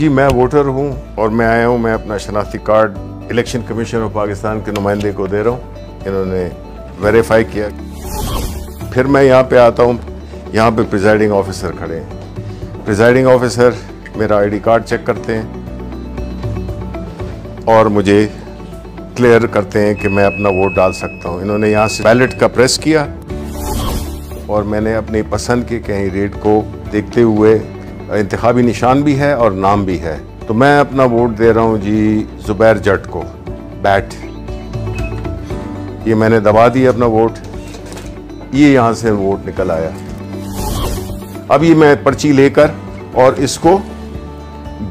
जी, मैं वोटर हूँ और मैं आया हूँ, मैं अपना शनाख्ती card election commission of Pakistan के नुमाइंदे को दे रहा हूँ। इन्होंने वेरीफाई किया। फिर मैं यहाँ पे आता हूँ, यहाँ पे प्रिजाइडिंग ऑफिसर खड़े हैं। प्रिजाइडिंग ऑफिसर मेरा आईडी कार्ड चेक करते हैं और मुझे क्लियर करते हैं कि मैं अपना वोट डाल सकता हूँ। इन्होंने यहाँ से बैलेट का प्रेस किया और मैंने अपनी पसंद के कैंडिडेट को देखते हुए, इंतखाबी निशान भी है और नाम भी है, तो मैं अपना वोट दे रहा हूँ जी जुबैर जट को, बैट। ये मैंने दबा दिया अपना वोट, ये यहाँ से वोट निकल आया। अब ये मैं पर्ची लेकर और इसको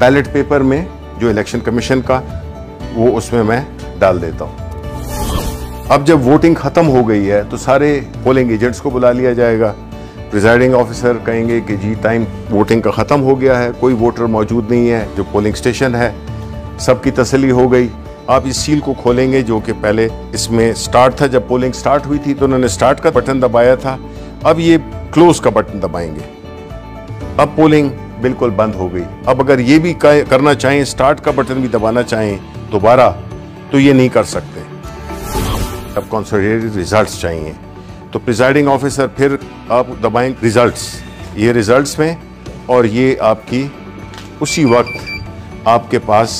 बैलेट पेपर में जो इलेक्शन कमीशन का, वो उसमें मैं डाल देता हूँ। अब जब वोटिंग खत्म हो गई है तो सारे पोलिंग एजेंट्स को बुला लिया जाएगा। प्रिजाइडिंग ऑफिसर कहेंगे कि जी टाइम वोटिंग का ख़त्म हो गया है, कोई वोटर मौजूद नहीं है जो पोलिंग स्टेशन है, सबकी तसल्ली हो गई। आप इस सील को खोलेंगे जो कि पहले इसमें स्टार्ट था, जब पोलिंग स्टार्ट हुई थी तो उन्होंने स्टार्ट का बटन दबाया था, अब ये क्लोज का बटन दबाएंगे। अब पोलिंग बिल्कुल बंद हो गई। अब अगर ये भी करना चाहें, स्टार्ट का बटन भी दबाना चाहें दोबारा, तो ये नहीं कर सकते। अब कंसोलिडेटेड रिजल्ट्स चाहिए, तो प्रिजाइडिंग ऑफिसर फिर आप दबाएं रिजल्ट्स, ये रिजल्ट्स में, और ये आपकी उसी वक्त आपके पास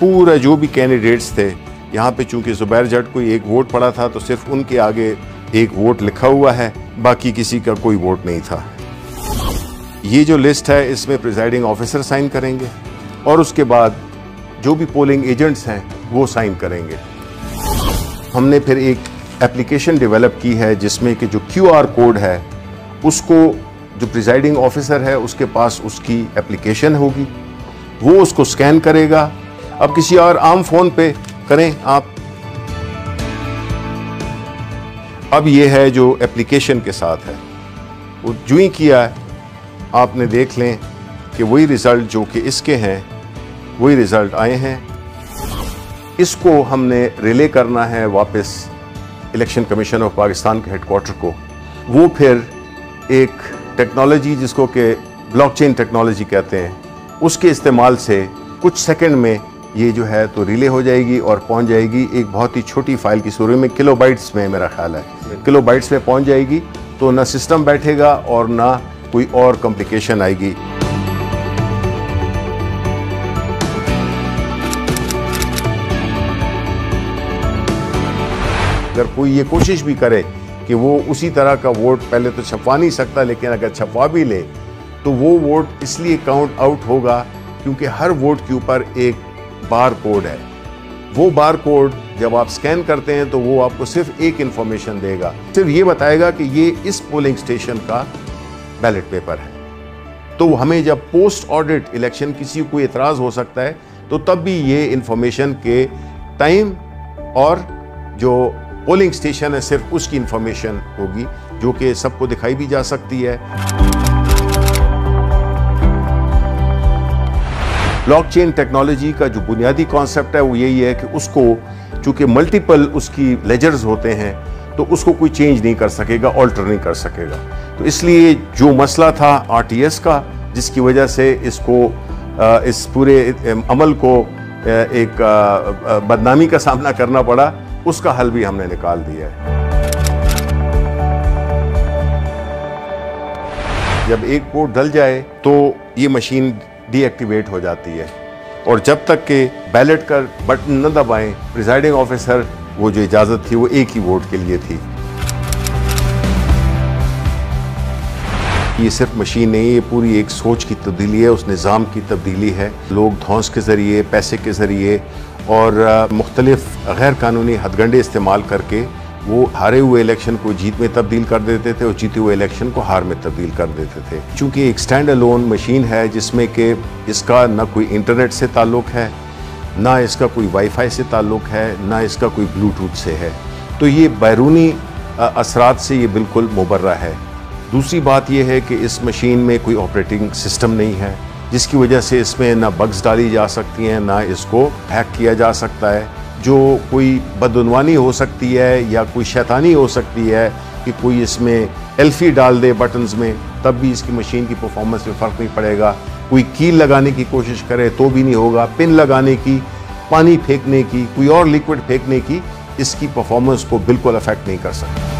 पूरा जो भी कैंडिडेट्स थे, यहाँ पे चूंकि जुबैर जट को एक वोट पड़ा था तो सिर्फ उनके आगे एक वोट लिखा हुआ है, बाकी किसी का कोई वोट नहीं था। ये जो लिस्ट है इसमें प्रिजाइडिंग ऑफिसर साइन करेंगे और उसके बाद जो भी पोलिंग एजेंट्स हैं वो साइन करेंगे। हमने फिर एक एप्लीकेशन डेवलप की है जिसमें कि जो QR कोड है उसको जो प्रिजाइडिंग ऑफिसर है उसके पास उसकी एप्लीकेशन होगी, वो उसको स्कैन करेगा। अब किसी और आम फोन पे करें आप, अब ये है जो एप्लीकेशन के साथ है, वो जो ही किया है आपने देख लें कि वही रिजल्ट जो कि इसके हैं वही रिजल्ट आए हैं। इसको हमने रिले करना है वापस इलेक्शन कमीशन ऑफ पाकिस्तान के हेडक्वार्टर को। वो फिर एक टेक्नोलॉजी जिसको कि ब्लॉकचेन टेक्नोलॉजी कहते हैं, उसके इस्तेमाल से कुछ सेकंड में ये जो है तो रिले हो जाएगी और पहुंच जाएगी एक बहुत ही छोटी फाइल की सूरत में, किलोबाइट्स में मेरा ख्याल है, किलोबाइट्स में पहुंच जाएगी। तो ना सिस्टम बैठेगा और ना कोई और कॉम्प्लिकेशन आएगी। अगर कोई ये कोशिश भी करे कि वो उसी तरह का वोट पहले तो छपवा नहीं सकता, लेकिन अगर छपवा भी ले तो वो वोट इसलिए काउंट आउट होगा क्योंकि हर वोट के ऊपर एक बार कोड है। वो बार कोड जब आप स्कैन करते हैं तो वो आपको सिर्फ एक इंफॉर्मेशन देगा, सिर्फ ये बताएगा कि ये इस पोलिंग स्टेशन का बैलेट पेपर है। तो हमें जब पोस्ट ऑडिट इलेक्शन किसी को एतराज़ हो सकता है तो तब भी ये इंफॉर्मेशन के टाइम और जो पोलिंग स्टेशन है सिर्फ उसकी इंफॉर्मेशन होगी, जो कि सबको दिखाई भी जा सकती है। ब्लॉकचेन टेक्नोलॉजी का जो बुनियादी कॉन्सेप्ट है वो यही है कि उसको चूंकि मल्टीपल उसकी लेजर्स होते हैं तो उसको कोई चेंज नहीं कर सकेगा, ऑल्टर नहीं कर सकेगा। तो इसलिए जो मसला था RTS का, जिसकी वजह से इसको इस पूरे अमल को एक बदनामी का सामना करना पड़ा, उसका हल भी हमने निकाल दिया है। जब एक वोट डल जाए तो ये मशीन डीएक्टिवेट हो जाती है और जब तक के बैलेट का बटन न दबाएं, प्रिजाइडिंग ऑफिसर वो जो इजाज़त थी वो एक ही वोट के लिए थी। ये सिर्फ मशीन नहीं है, ये पूरी एक सोच की तब्दीली है, उस निज़ाम की तब्दीली है। लोग धौंस के ज़रिए, पैसे के ज़रिए और मुख्तलिफ गैर कानूनी हथगंडे इस्तेमाल करके वो हारे हुए इलेक्शन को जीत में तब्दील कर देते थे और जीते हुए इलेक्शन को हार में तब्दील कर देते थे। चूँकि एक स्टैंड अलोन मशीन है जिसमें कि इसका ना कोई इंटरनेट से ताल्लुक़ है, ना इसका कोई वाईफाई से ताल्लुक़ है, ना इसका कोई ब्लूटूथ से है, तो ये बैरूनी असरात से ये बिल्कुल मुबर्रा है। दूसरी बात यह है कि इस मशीन में कोई ऑपरेटिंग सिस्टम नहीं है, जिसकी वजह से इसमें ना बग्स डाली जा सकती हैं, ना इसको हैक किया जा सकता है। जो कोई बदउनवानी हो सकती है या कोई शैतानी हो सकती है कि कोई इसमें एल्फी डाल दे बटन्स में, तब भी इसकी मशीन की परफॉर्मेंस में फ़र्क नहीं पड़ेगा। कोई कील लगाने की कोशिश करे तो भी नहीं होगा, पिन लगाने की, पानी फेंकने की, कोई और लिक्विड फेंकने की, इसकी परफॉर्मेंस को बिल्कुल अफेक्ट नहीं कर सकता।